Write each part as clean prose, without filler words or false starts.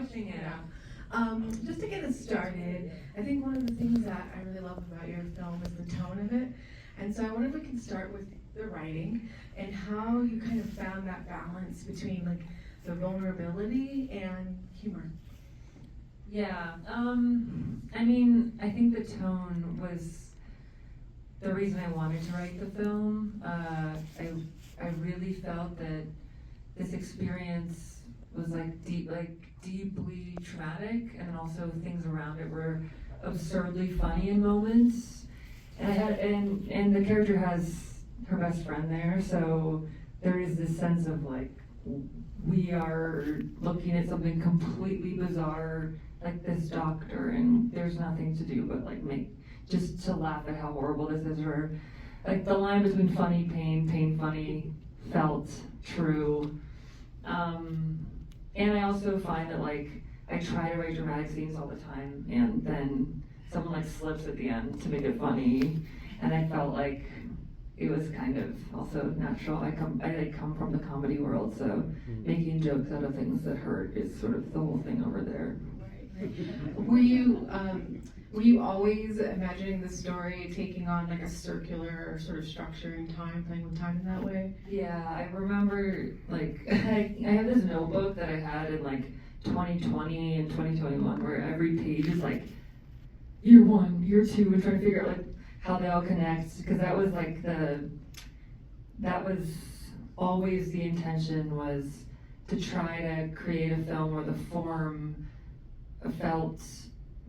watching it. Just to get us started, I think one of the things that I really love about your film is the tone of it. And so I wonder if we can start with the writing and how you kind of found that balance between like the vulnerability and humor. Yeah, I mean, I think the tone was the reason I wanted to write the film. I really felt that this experience was deeply traumatic, and then also things around it were absurdly funny in moments. And the character has her best friend there, so there is this sense of like we are looking at something completely bizarre, like this doctor, and there's nothing to do but like just to laugh at how horrible this is, or like the line between funny, pain, funny felt true. And I also find that like I try to write dramatic scenes all the time, and then someone like slips at the end to make it funny, and I felt like it was kind of also natural. I come from the comedy world, so making jokes out of things that hurt is sort of the whole thing over there. Were you always imagining the story taking on like a circular sort of structure in time, playing with time in that way? Yeah, I remember like I have this notebook that I had in like 2020 and 2021 where every page is like year 1, year 2, and trying to figure out like how they all connect, because that was always the intention, was to try to create a film where the form felt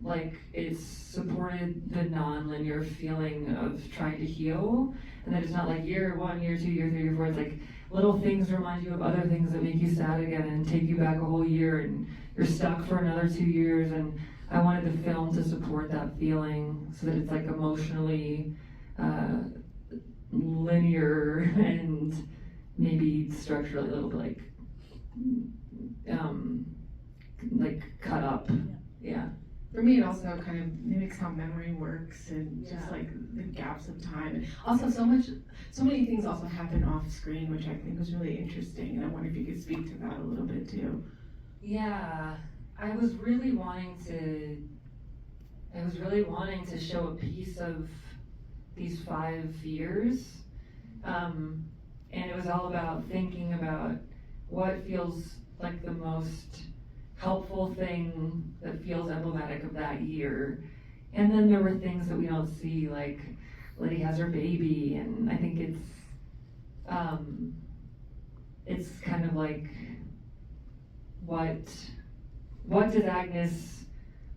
like it supported the non-linear feeling of trying to heal, and that it's not like year 1, year 2, year 3, year 4. It's like little things remind you of other things that make you sad again and take you back a whole year, and you're stuck for another 2 years. And I wanted the film to support that feeling so that it's like emotionally linear and maybe structurally a little bit like cut up. Yeah. For me, it also kind of mimics how memory works, and just like the gaps of time. And also so many things also happen off screen, which I think was really interesting. And I wonder if you could speak to that a little bit too. Yeah, I was really wanting to show a piece of these 5 years. And it was all about thinking about what feels like the most helpful thing that feels emblematic of that year. And then there were things that we don't see, like Liddy has her baby, and I think it's kind of like what does Agnes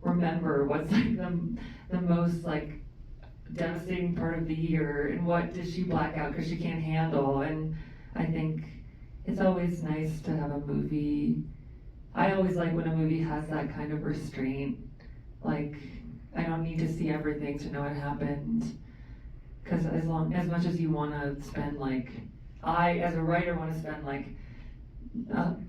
remember? What's like the most like devastating part of the year, and what does she black out because she can't handle? And I think it's always nice to have a movie. I always like when a movie has that kind of restraint. Like, I don't need to see everything to know it happened. Because as much as you want to spend like, I as a writer want to spend like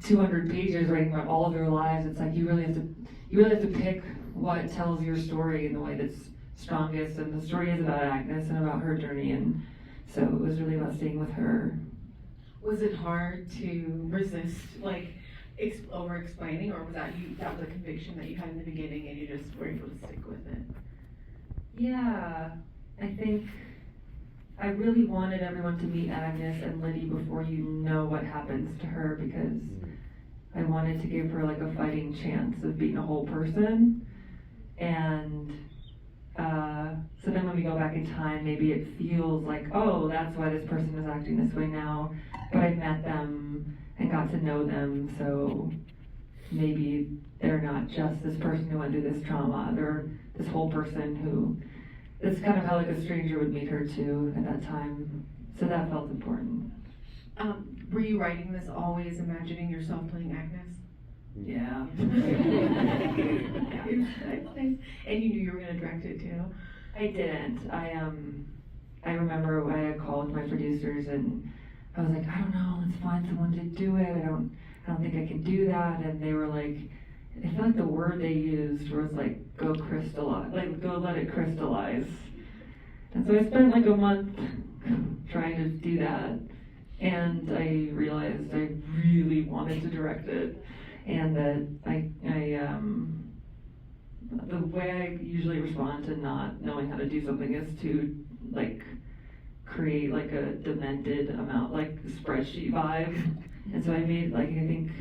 200 pages writing about all of their lives, it's like you really have to pick what tells your story in the way that's strongest. And the story is about Agnes and about her journey, and so it was really about staying with her. Was it hard to resist like over explaining, or was that was a conviction that you had in the beginning and you just were able to stick with it? Yeah, I think I really wanted everyone to meet Agnes and Liddy before you know what happens to her, because I wanted to give her like a fighting chance of being a whole person. And so then when we go back in time, maybe it feels like, oh, that's why this person is acting this way now. But I've met them and got to know them, so maybe they're not just this person who went through this trauma. They're this whole person who, it's kind of how like a stranger would meet her too at that time. So that felt important. Were you writing this always imagining yourself playing Agnes? Yeah. And you knew you were going to direct it too? I didn't. I remember I had a call with my producers, and I was like, I don't know, let's find someone to do it. I don't think I can do that. And they were like, I feel like the word they used was like, go crystallize, like go let it crystallize. And so I spent like a month trying to do that. And I realized I really wanted to direct it. and that the way I usually respond to not knowing how to do something is to like create like a demented amount, like spreadsheet vibe. And so I made like, I think,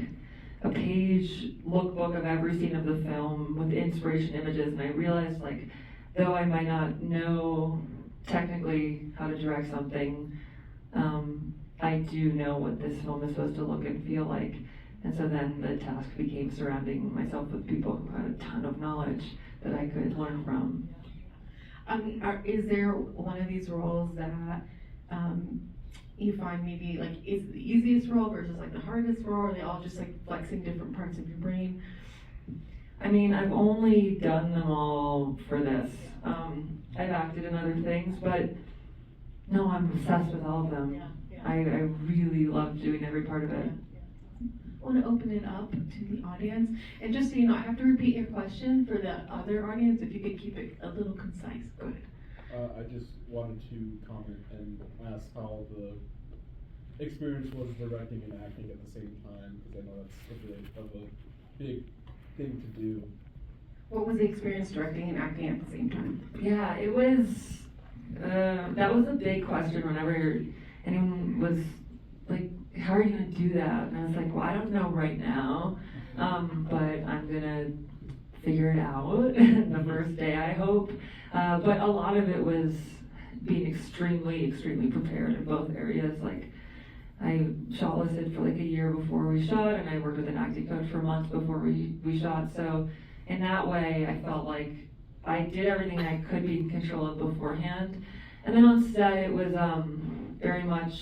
a page lookbook of every scene of the film with inspiration images, and I realized like, though I might not know technically how to direct something, I do know what this film is supposed to look and feel like. And so then the task became surrounding myself with people who had a ton of knowledge that I could learn from. Is there one of these roles that you find maybe like is the easiest role versus like the hardest role, or are they all just like flexing different parts of your brain? I mean, I've only done them all for this. I've acted in other things, but no, I'm obsessed with all of them. I really love doing every part of it. I want to open it up to the audience, and just so you know, I have to repeat your question for the other audience. If you could keep it a little concise, go ahead. I just wanted to comment and ask how the experience was directing and acting at the same time, because I know that's a bit of a big thing to do. What was the experience directing and acting at the same time? Yeah, it was, that was a big question whenever anyone was like, how are you gonna do that? And I was like, well, I don't know right now, but I'm gonna figure it out the first day, I hope. But a lot of it was being extremely, extremely prepared in both areas. Like, I shot listed for like a year before we shot, and I worked with an acting coach for months before we shot. So in that way, I felt like I did everything I could be in control of beforehand. And then on set, it was very much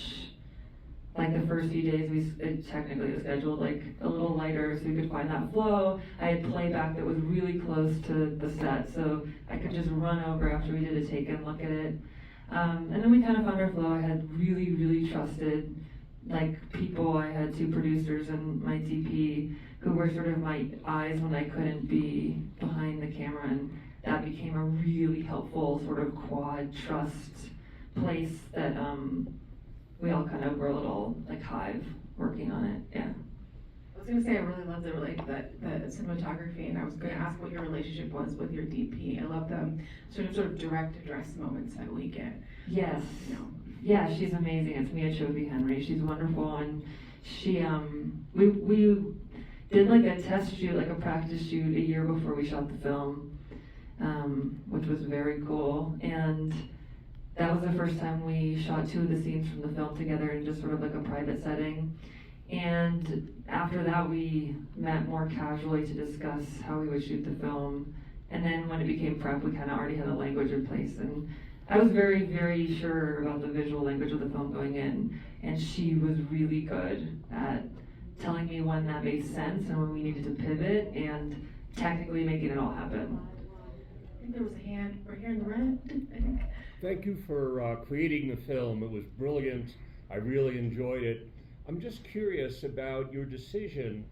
like the first few days, it technically was scheduled like a little lighter so we could find that flow. I had playback that was really close to the set, so I could just run over after we did a take and look at it. And then we kind of found our flow. I had really, really trusted like people. I had two producers and my DP who were sort of my eyes when I couldn't be behind the camera, and that became a really helpful sort of quad trust place that we all kind of were a little like hive working on it. Yeah. I was gonna say I really love the cinematography, and I was gonna ask what your relationship was with your DP. I love the sort of direct address moments that we get. Yes. You know. Yeah, she's amazing. It's Mia Chobe Henry. She's wonderful, and she we did like a test shoot, like a practice shoot a year before we shot the film, which was very cool. And that was the first time we shot two of the scenes from the film together in just sort of like a private setting. And after that, we met more casually to discuss how we would shoot the film. And then when it became prep, we kind of already had a language in place. And I was very, very sure about the visual language of the film going in. And she was really good at telling me when that made sense and when we needed to pivot and technically making it all happen. I think there was a hand right here in the red, I think. Thank you for creating the film. It was brilliant. I really enjoyed it. I'm just curious about your decision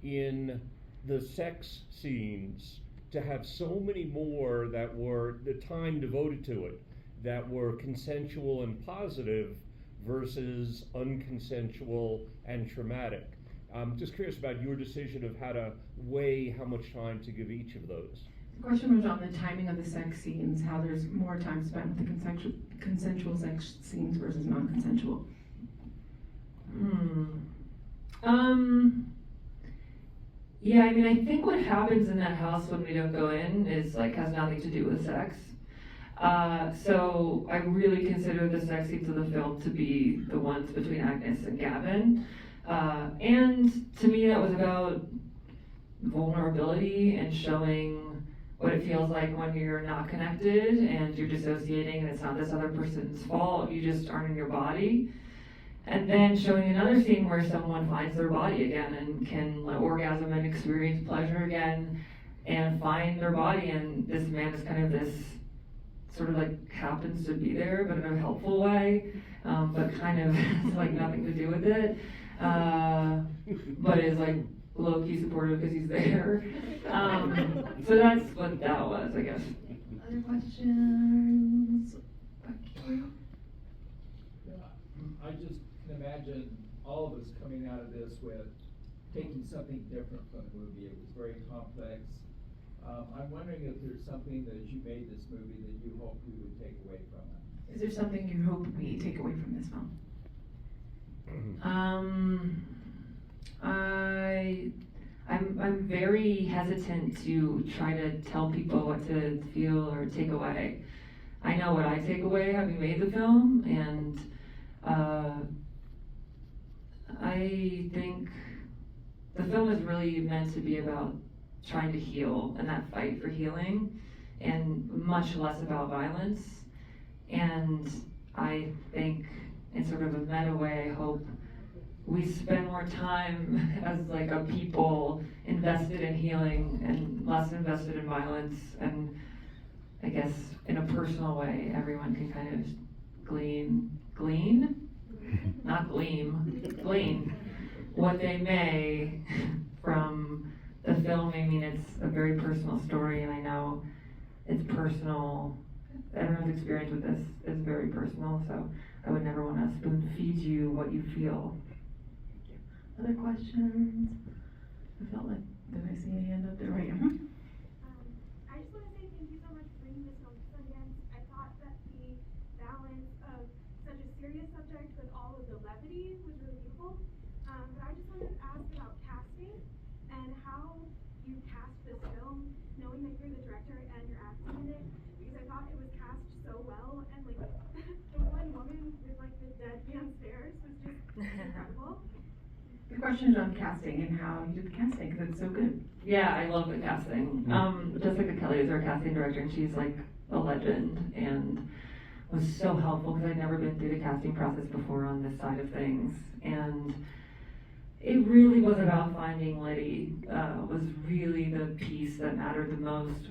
in the sex scenes to have so many more that were the time devoted to it, that were consensual and positive versus unconsensual and traumatic. I'm just curious about your decision of how to weigh how much time to give each of those. The question was on the timing of the sex scenes, how there's more time spent with the consensual sex scenes versus non-consensual. Yeah, I mean, I think what happens in that house when we don't go in is like has nothing to do with sex. So I really consider the sex scenes of the film to be the ones between Agnes and Gavin. And to me, that was about vulnerability and showing what it feels like when you're not connected and you're dissociating and it's not this other person's fault, you just aren't in your body. And then showing another scene where someone finds their body again and can like, orgasm and experience pleasure again and find their body, and this man is kind of this sort of like happens to be there but in a helpful way, but kind of has like nothing to do with it, but is like low-key supportive because he's there. So that's what that was, I guess. Other questions? I just can imagine all of us coming out of this with taking something different from the movie. It was very complex. I'm wondering if there's something that as you made this movie that you hope we would take away from it. Is there something you hope we take away from this film? I'm very hesitant to try to tell people what to feel or take away. I know what I take away having made the film, and I think the film is really meant to be about trying to heal and that fight for healing, and much less about violence. And I think in sort of a meta way, I hope we spend more time as like a people invested in healing and less invested in violence. And I guess in a personal way, everyone can kind of glean, not gleam, glean what they may from the film. I mean, it's a very personal story, and I know it's personal. Everyone's experience with this is very personal, so I would never want to spoon feed you what you feel. Other questions? I felt like, did I see a hand up there? Right here. I just want to say thank you so much for bringing this film to Sundance. I thought that the balance of such a serious subject with all of the levity was really beautiful. But I just wanted to ask about casting and how you cast this film, knowing that you're the director and you're acting in it, because I thought it was cast so well, and like the one woman with like the deadpan stares was just incredible. The question is on casting and how you did the casting, because it's so good. Yeah, I love the casting. Jessica Kelly is our casting director, and she's like a legend and was so helpful because I'd never been through the casting process before on this side of things. And it really was about finding Liddy, was really the piece that mattered the most.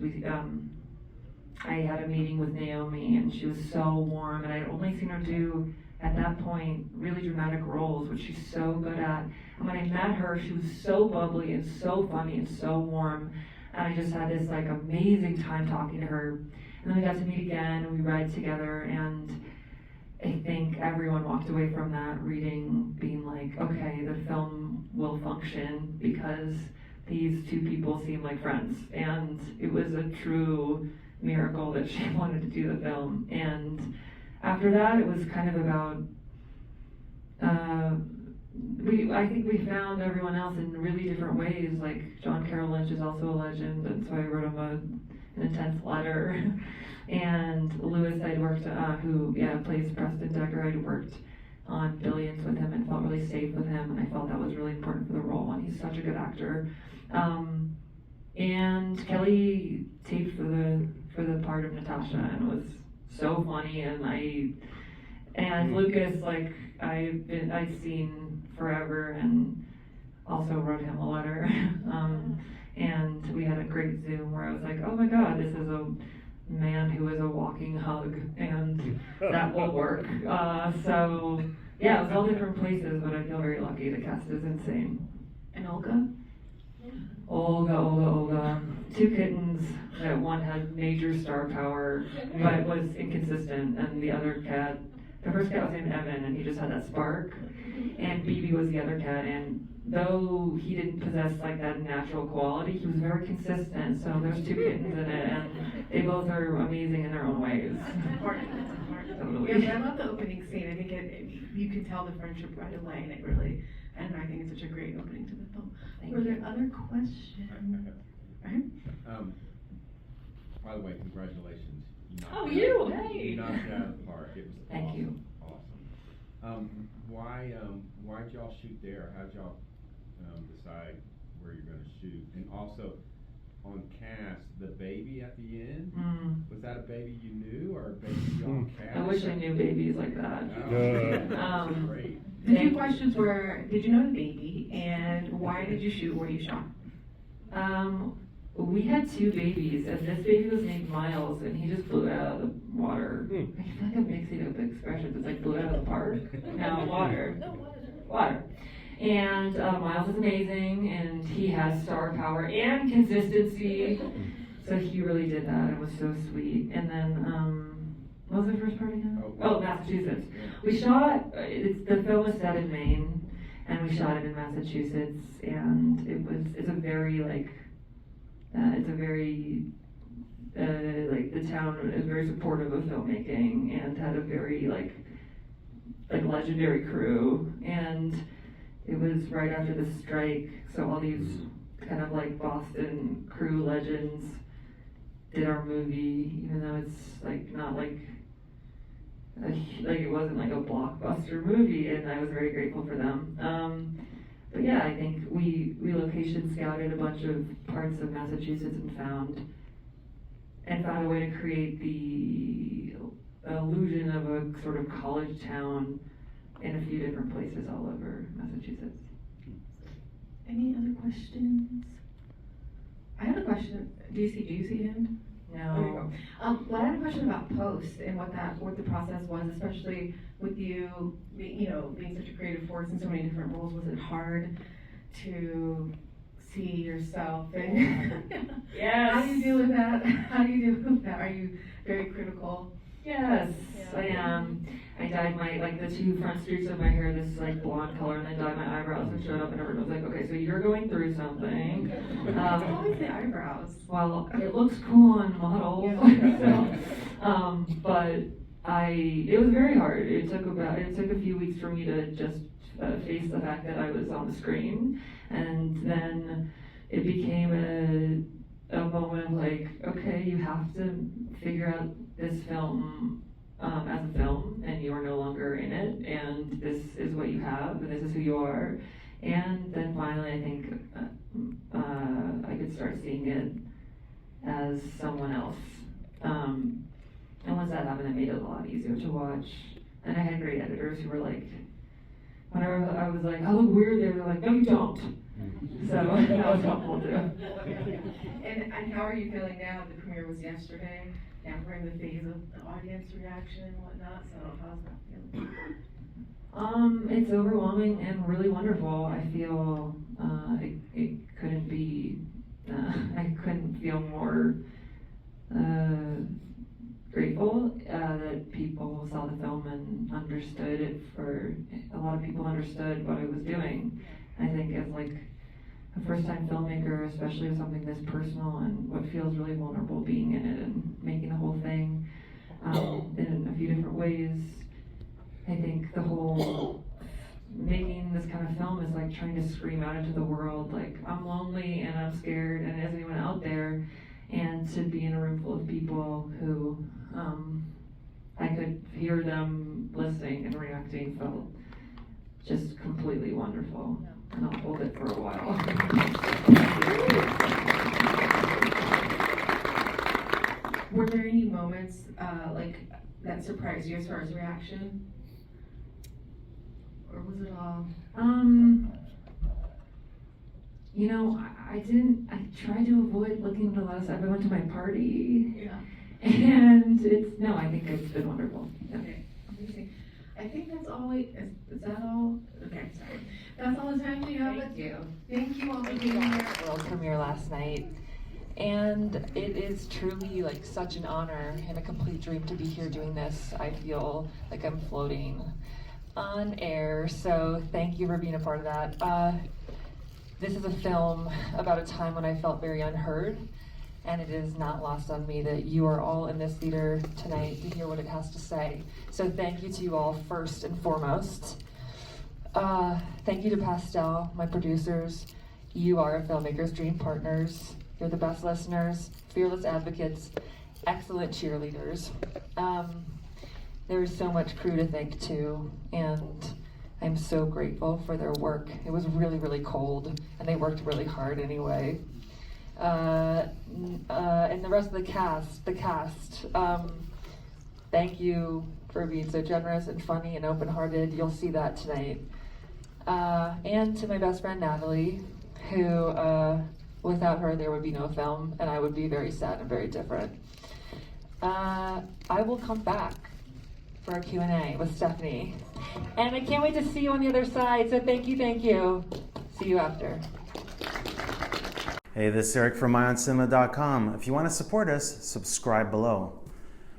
I had a meeting with Naomi, and she was so warm, and I'd only seen her do, at that point, really dramatic roles, which she's so good at. And when I met her, she was so bubbly and so funny and so warm, and I just had this like amazing time talking to her. And then we got to meet again, and we read together, and I think everyone walked away from that reading being like, okay, the film will function because these two people seem like friends. And it was a true miracle that she wanted to do the film. And after that, it was kind of about, I think we found everyone else in really different ways. Like John Carroll Lynch is also a legend, and so I wrote him an intense letter. And Lewis, I'd worked, who plays Preston Decker, I'd worked on Billions with him and felt really safe with him, and I felt that was really important for the role, and he's such a good actor. And Kelly taped for the part of Natasha, and was so funny, and Lucas, like I'd seen forever, and also wrote him a letter. And we had a great Zoom where I was like, oh my God, this is a man who is a walking hug, and that will work. So yeah, it was all different places, but I feel very lucky. The cast is insane. And Olga? Olga. Two kittens that one had major star power, but was inconsistent, and the other cat, the first cat was named Evan, and he just had that spark, and BB was the other cat, and though he didn't possess like that natural quality, he was very consistent. So there's two kittens in it, and they both are amazing in their own ways. Yeah, but I love the opening scene. I think you can tell the friendship right away, and I think it's such a great opening to the film. Were there other questions? Right? By the way, congratulations. Hey! You knocked it out of the park. It was Thank awesome. you. Awesome. Why'd y'all shoot there? How'd y'all decide where you're gonna shoot? And also, on cast, the baby at the end, was that a baby you knew or a baby y'all cast? I wish I knew babies like that. Oh, great. The two questions were, did you know the baby, and why did you shoot where you shot? We had two babies, and this baby was named Miles, and he just blew it out of the water. I feel like I'm mixing up expressions. It's like blew it out of the park. No, water. Water. And Miles is amazing, and he has star power and consistency. So he really did that. It was so sweet. And then, what was the first part again? Oh, Massachusetts. We shot, the film was set in Maine, and we shot it in Massachusetts, and it's a very like the town is very supportive of filmmaking and had a very like legendary crew, and it was right after the strike, so all these kind of like Boston crew legends did our movie, even though it's like not like it wasn't like a blockbuster movie, and I was very grateful for them. But yeah, I think we location scouted a bunch of parts of Massachusetts and found a way to create the illusion of a sort of college town in a few different places all over Massachusetts. Any other questions? I have a question. Do you see hand? No. There you go. Well, I had a question about post and what the process was, especially with you, being such a creative force in so many different roles. Was it hard to see yourself? And Yes. How do you deal with that? How do you deal with that? Are you very critical? Yes, Yeah. I am. I dyed the two front streaks of my hair this like blonde color, and then dyed my eyebrows and showed up, and everyone was like, okay, so you're going through something. It's always the eyebrows. Well, it looks cool on models. But it was very hard. It took a few weeks for me to just face the fact that I was on the screen, and then it became a moment of like, okay, you have to figure out this film as a film, and you are no longer in it, and this is what you have, and this is who you are. And then finally, I think I could start seeing it as someone else. And once that happened, it made it a lot easier to watch. And I had great editors who were like, whenever I was like, I look weird, they were like, no, you don't. So that was helpful too. And how are you feeling now? The premiere was yesterday. Now we're in the phase of the audience reaction and whatnot. So how's that feeling? It's overwhelming and really wonderful. I feel it couldn't be. I couldn't feel more grateful that people saw the film and understood it. For a lot of people understood what I was doing. I think as like a first-time filmmaker, especially with something this personal and what feels really vulnerable, being in it and making the whole thing in a few different ways. I think the whole making this kind of film is like trying to scream out into the world, like, I'm lonely and I'm scared, and is anyone out there? And to be in a room full of people who I could hear them listening and reacting felt just completely wonderful. And I'll hold it for a while. Were there any moments like that surprised you as far as reaction? Or was it all? I tried to avoid looking at a lot of stuff. I went to my party. Yeah. And I think it's been wonderful. Yeah. Okay, amazing. I think that's all is that all? Okay, sorry. That's all the time we have with you. Thank you all for being here. World premiere last night, and it is truly like such an honor and a complete dream to be here doing this. I feel like I'm floating on air, so thank you for being a part of that. This is a film about a time when I felt very unheard, and it is not lost on me that you are all in this theater tonight to hear what it has to say. So thank you to you all first and foremost. Thank you to Pastel, my producers. You are a filmmaker's dream partners. You're the best listeners, fearless advocates, excellent cheerleaders. There is so much crew to thank too, and I'm so grateful for their work. It was really, really cold, and they worked really hard anyway. And the rest of the cast, thank you for being so generous and funny and open-hearted. You'll see that tonight. And to my best friend Natalie, who without her there would be no film, and I would be very sad and very different. I will come back for a Q&A with Stephanie. And I can't wait to see you on the other side, so thank you. See you after. Hey, this is Ceryak from MyOnCinema.com. If you want to support us, subscribe below.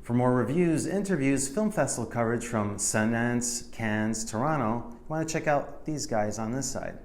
For more reviews, interviews, film festival coverage from Sundance, Cannes, Toronto, you want to check out these guys on this side.